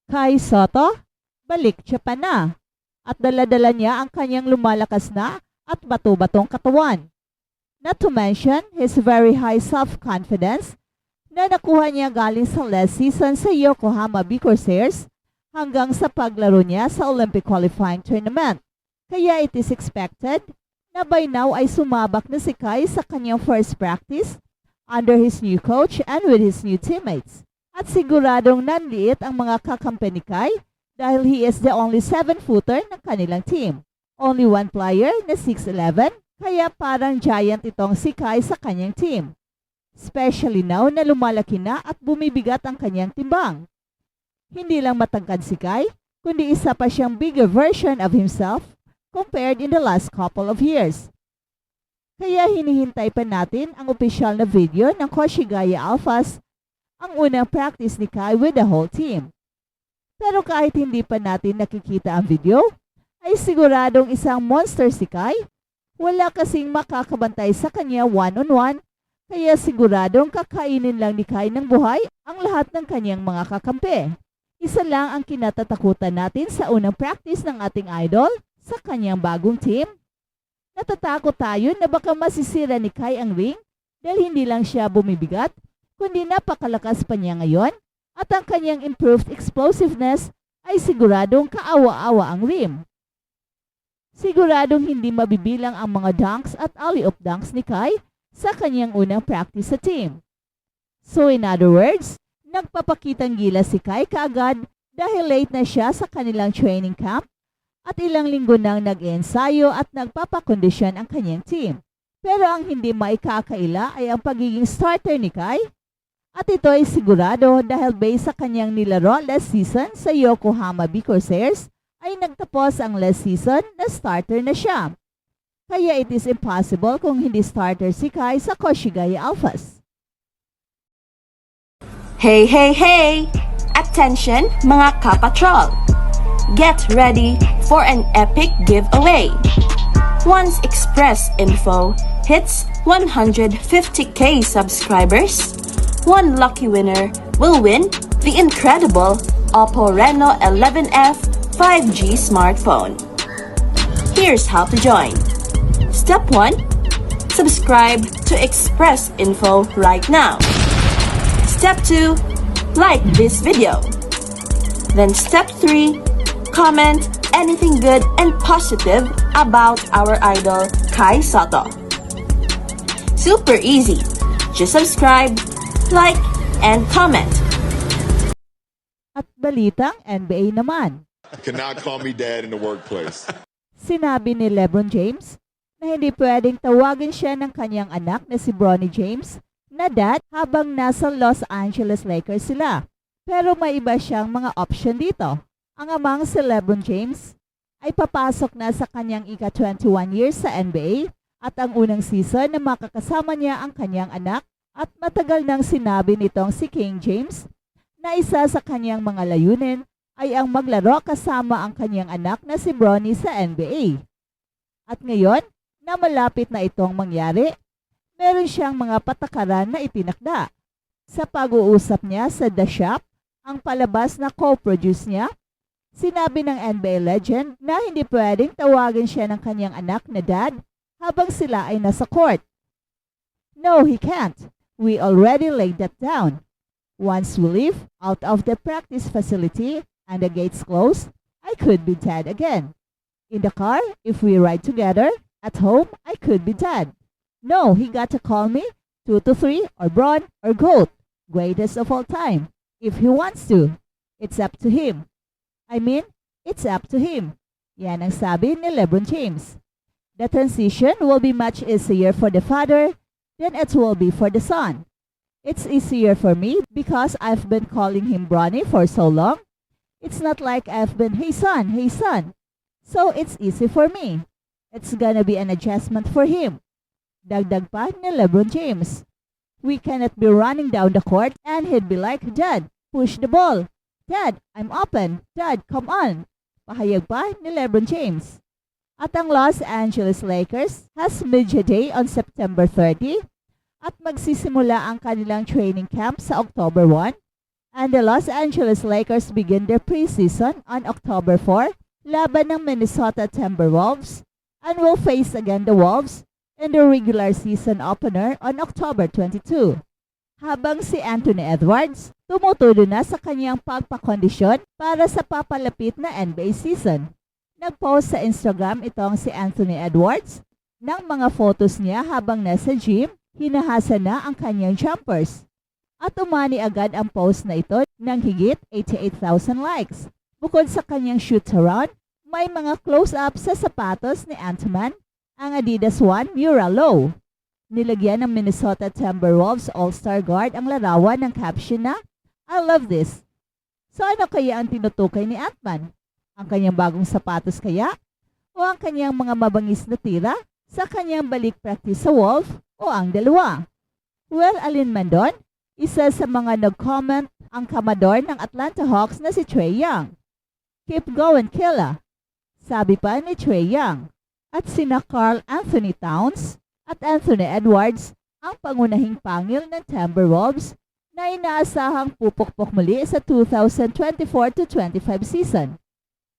Kai Sotto, balik Japan na. At dala-dala niya ang kanyang lumalakas na at bato-batong katawan. Not to mention his very high self-confidence na nakuha niya galing sa last season sa Yokohama B Corsairs hanggang sa paglaro niya sa Olympic qualifying tournament. Kaya it is expected na by now ay sumabak na si Kai sa kanyang first practice under his new coach and with his new teammates. At siguradong nanliit ang mga kakampi ni Kai dahil he is the only 7-footer ng kanilang team. Only one player na 6'11", kaya parang giant itong si Kai sa kanyang team. Especially now na lumalaki na at bumibigat ang kanyang timbang. Hindi lang matangkad si Kai, kundi isa pa siyang bigger version of himself compared in the last couple of years. Kaya hinihintay pa natin ang opisyal na video ng Koshigaya Alphas, ang unang practice ni Kai with the whole team. Pero kahit hindi pa natin nakikita ang video, ay siguradong isang monster si Kai. Wala kasing makakabantay sa kanya one-on-one, kaya siguradong kakainin lang ni Kai ng buhay ang lahat ng kanyang mga kakampi. Isa lang ang kinatatakutan natin sa unang practice ng ating idol sa kanyang bagong team. Natatakot tayo na baka masisira ni Kai ang ring dahil hindi lang siya bumibigat, kundi napakalakas pa niya ngayon at ang kanyang improved explosiveness ay siguradong kaawa-awa ang rim. Siguradong hindi mabibilang ang mga dunks at alley-oop dunks ni Kai sa kanyang unang practice sa team. So in other words, nagpapakitang gila si Kai kaagad dahil late na siya sa kanilang training camp at ilang linggo nang nag-ensayo at nagpapakondisyon ang kanyang team. Pero ang hindi maikakaila ay ang pagiging starter ni Kai. At ito ay sigurado dahil based sa kanyang nilaro last season sa Yokohama B Corsairs ay nagtapos ang last season na starter na siya. Kaya it is impossible kung hindi starter si Kai sa Koshigaya Alphas. Hey, hey, hey! Attention mga kapatrol! Get ready for an epic giveaway! Once Express Info hits 150k subscribers, one lucky winner will win the incredible Oppo Reno 11F 5G smartphone. Here's how to join. Step 1. Subscribe to Express Info right now. Step 2. Like this video. Then step 3. Comment anything good and positive about our idol Kai Sotto. Super easy. Just subscribe, like, and comment. At balitang NBA naman. Cannot call me dad in the workplace. Sinabi ni LeBron James na hindi pwedeng tawagin siya ng kanyang anak na si Bronny James na dad habang nasa Los Angeles Lakers sila. Pero may iba siyang mga option dito. Ang amang si LeBron James ay papasok na sa kanyang ika-21 years sa NBA at ang unang season na makakasama niya ang kanyang anak at matagal nang sinabi nitong si King James na isa sa kanyang mga layunin ay ang maglaro kasama ang kanyang anak na si Bronny sa NBA. At ngayon, na malapit na itong mangyari, meron siyang mga patakaran na itinakda. Sa pag-uusap niya sa The Shop, ang palabas na co-produce niya, sinabi ng NBA legend na hindi pwedeng tawagin siya ng kanyang anak na dad habang sila ay nasa court. No, he can't. We already laid that down. Once we leave out of the practice facility and the gates close, I could be dad again. In the car, if we ride together, at home, I could be dad. No, he got to call me 2 to 3 or Bron or GOAT, greatest of all time, if he wants to. It's up to him. I mean, it's up to him. Yan ang sabi ni LeBron James. The transition will be much easier for the father than it will be for the son. It's easier for me because I've been calling him Bronny for so long. It's not like I've been, hey son, hey son. So it's easy for me. It's gonna be an adjustment for him. Dagdag pa ni LeBron James. We cannot be running down the court and he'd be like, Dad, push the ball. Dad, I'm open. Dad, come on. Pahayag pa ni LeBron James. At ang Los Angeles Lakers has Media Day on September 30 at magsisimula ang kanilang training camp sa October 1. And the Los Angeles Lakers begin their preseason on October 4 laban ng Minnesota Timberwolves and will face again the Wolves in the regular season opener on October 22. Habang si Anthony Edwards tumutulo na sa kanyang pagpakondisyon para sa papalapit na NBA season. Nag-post sa Instagram itong si Anthony Edwards ng mga photos niya habang nasa gym, hinahasa na ang kanyang jumpers. At umani agad ang post na ito ng higit 88,000 likes. Bukod sa kanyang shoot-around, may mga close-up sa sapatos ni Ant-Man, ang Adidas One Mural Low. Nilagyan ng Minnesota Timberwolves All-Star Guard ang larawan ng caption na, "I love this." So ano kaya ang tinutukoy ni Ant-Man? Ang kanyang bagong sapatos kaya? O ang kanyang mga mabangis na tira sa kanyang balik practice sa Wolf? O ang dalawa? Well, alin man doon, isa sa mga nag-comment ang kamador ng Atlanta Hawks na si Trae Young. "Keep going, Killa," sabi pa ni Trae Young. At sina Karl Anthony Towns at Anthony Edwards ang pangunahing pangil ng Timberwolves na inaasahang pupukpok muli sa 2024-25 season.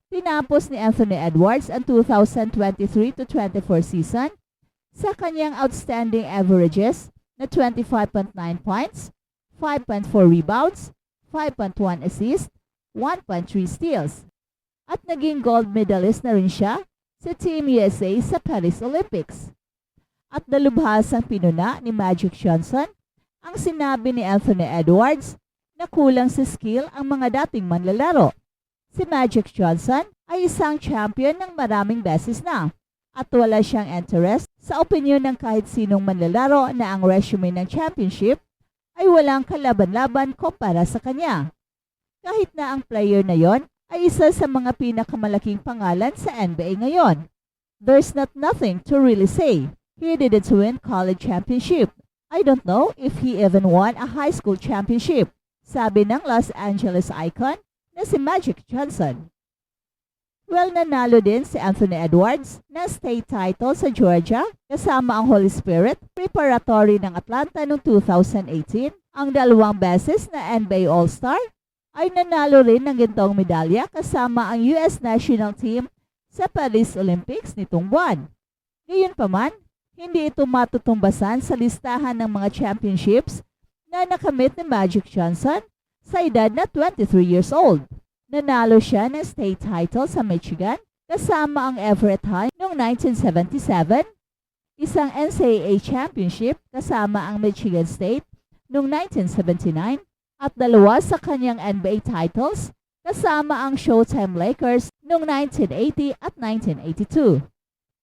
Tinapos ni Anthony Edwards ang 2023-24 season sa kanyang outstanding averages na 25.9 points, 5.4 rebounds, 5.1 assists, 1.3 steals. At naging gold medalist na rin siya sa Team USA sa Paris Olympics. At dalubhasang pinuna ni Magic Johnson ang sinabi ni Anthony Edwards na kulang sa skill ang mga dating manlalaro. Si Magic Johnson ay isang champion ng maraming beses na at wala siyang interest sa opinyon ng kahit sinong manlalaro na ang resume ng championship ay walang kalaban-laban kumpara sa kanya. Kahit na ang player na yon ay isa sa mga pinakamalaking pangalan sa NBA ngayon. There's nothing to really say. He didn't win college championship. I don't know if he even won a high school championship, sabi ng Los Angeles icon na si Magic Johnson. Well, nanalo din si Anthony Edwards ng state title sa Georgia kasama ang Holy Spirit Preparatory ng Atlanta noong 2018. Ang dalawang beses na NBA All-Star ay nanalo rin ng gintong medalya kasama ang US National Team sa Paris Olympics nitong buwan. Gayunpaman, hindi ito matutumbasan sa listahan ng mga championships na nakamit ni Magic Johnson sa edad na 23 years old. Nanalo siya ng state title sa Michigan kasama ang Everett High noong 1977, isang NCAA championship kasama ang Michigan State noong 1979 at dalawa sa kanyang NBA titles kasama ang Showtime Lakers noong 1980 at 1982.